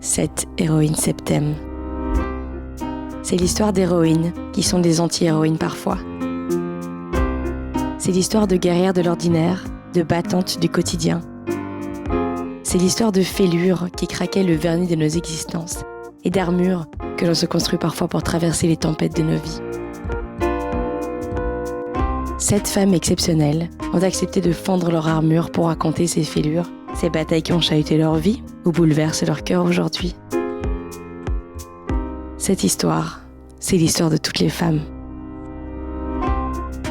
7 héroïnes septem. C'est l'histoire d'héroïnes qui sont des anti-héroïnes parfois. C'est l'histoire de guerrières de l'ordinaire, de battantes du quotidien. C'est l'histoire de fêlures qui craquaient le vernis de nos existences et d'armures que l'on se construit parfois pour traverser les tempêtes de nos vies. 7 femmes exceptionnelles ont accepté de fendre leur armure pour raconter ces fêlures, ces batailles qui ont chahuté leur vie ou bouleversent leur cœur aujourd'hui. Cette histoire, c'est l'histoire de toutes les femmes.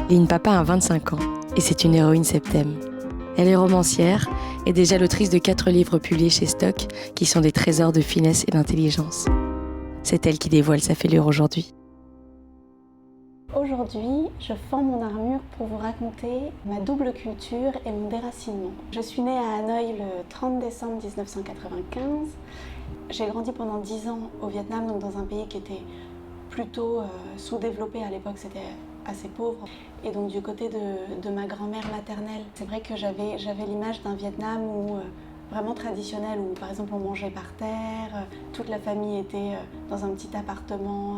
Line Papa a 25 ans et c'est une héroïne septem. Elle est romancière et déjà l'autrice de 4 livres publiés chez Stock qui sont des trésors de finesse et d'intelligence. C'est elle qui dévoile sa fêlure aujourd'hui. Aujourd'hui, je fends mon armure pour vous raconter ma double culture et mon déracinement. Je suis née à Hanoï le 30 décembre 1995. J'ai grandi pendant 10 ans au Vietnam, donc dans un pays qui était plutôt sous-développé. À l'époque, c'était assez pauvre. Et donc du côté de ma grand-mère maternelle, c'est vrai que j'avais l'image d'un Vietnam où vraiment traditionnel, où par exemple on mangeait par terre, toute la famille était dans un petit appartement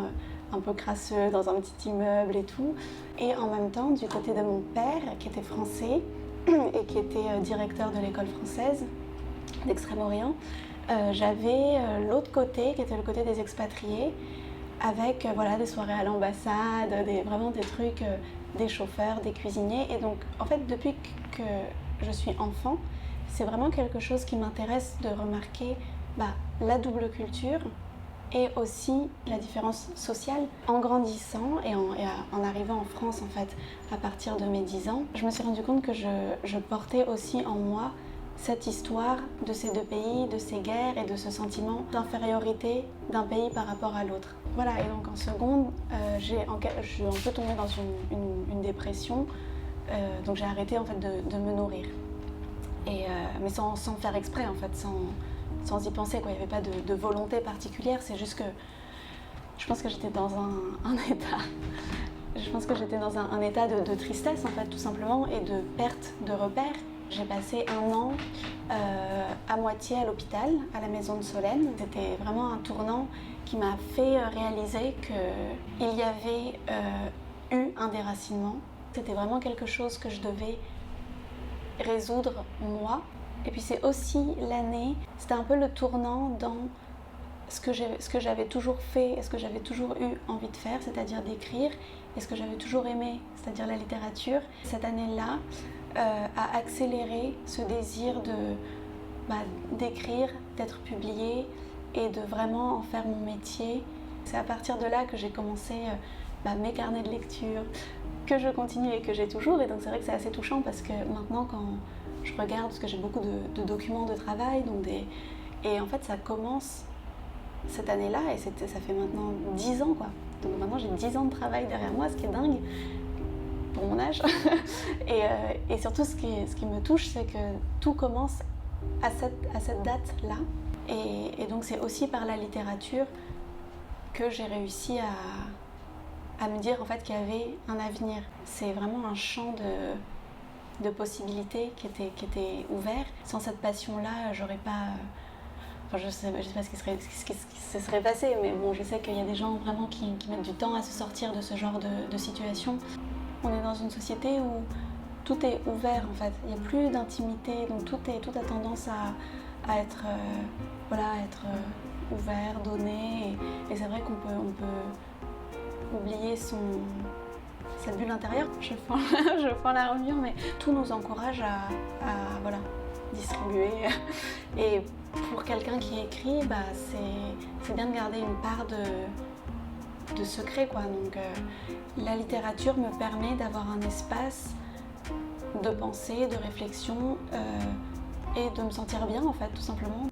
un peu crasseux, dans un petit immeuble et tout. Et en même temps, du côté de mon père, qui était français et qui était directeur de l'école française d'Extrême-Orient, j'avais l'autre côté, qui était le côté des expatriés, avec des soirées à l'ambassade, vraiment des trucs, des chauffeurs, des cuisiniers. Et donc, en fait, depuis que je suis enfant, c'est vraiment quelque chose qui m'intéresse de remarquer la double culture et aussi la différence sociale. En grandissant et en arrivant en France, en fait, à partir de mes 10 ans, je me suis rendu compte que je portais aussi en moi cette histoire de ces deux pays, de ces guerres et de ce sentiment d'infériorité d'un pays par rapport à l'autre. Voilà, et donc en seconde, je suis un peu tombée dans une dépression, donc j'ai arrêté en fait de me nourrir. Mais sans faire exprès, en fait, sans y penser, quoi. Il n'y avait pas de volonté particulière, c'est juste que je pense que j'étais dans un état. Je pense que j'étais dans un état de tristesse, en fait, tout simplement, et de perte de repères. J'ai passé 1 an à moitié à l'hôpital, à la maison de Solène. C'était vraiment un tournant qui m'a fait réaliser qu'il y avait eu un déracinement. C'était vraiment quelque chose que je devais résoudre moi. Et puis c'est aussi l'année, c'était un peu le tournant dans ce que j'avais toujours fait et ce que j'avais toujours eu envie de faire, c'est-à-dire d'écrire, et ce que j'avais toujours aimé, c'est-à-dire la littérature. Cette année-là a accéléré ce désir d'écrire, d'être publiée et de vraiment en faire mon métier. C'est à partir de là que j'ai commencé mes carnets de lecture, que je continue et que j'ai toujours. Et donc c'est vrai que c'est assez touchant parce que maintenant quand je regarde, parce que j'ai beaucoup de documents de travail, et en fait ça commence cette année-là et ça fait maintenant 10 ans quoi. Donc maintenant j'ai 10 ans de travail derrière moi, ce qui est dingue pour mon âge. et surtout ce qui me touche, c'est que tout commence à cette date-là. Et donc c'est aussi par la littérature que j'ai réussi à me dire en fait qu'il y avait un avenir. C'est vraiment un champ de possibilités qui était ouvert. Sans cette passion-là, j'aurais pas... je sais pas ce qui se serait passé, mais bon, je sais qu'il y a des gens vraiment qui mettent du temps à se sortir de ce genre de situation. On est dans une société où tout est ouvert en fait. Il n'y a plus d'intimité, donc tout a tendance à être ouvert, donné. Et c'est vrai qu'on peut oublier cette bulle intérieure. Je fends l'armure, mais tout nous encourage à distribuer. Et pour quelqu'un qui écrit, c'est bien de garder une part de secret, quoi. Donc la littérature me permet d'avoir un espace de pensée, de réflexion et de me sentir bien, en fait, tout simplement.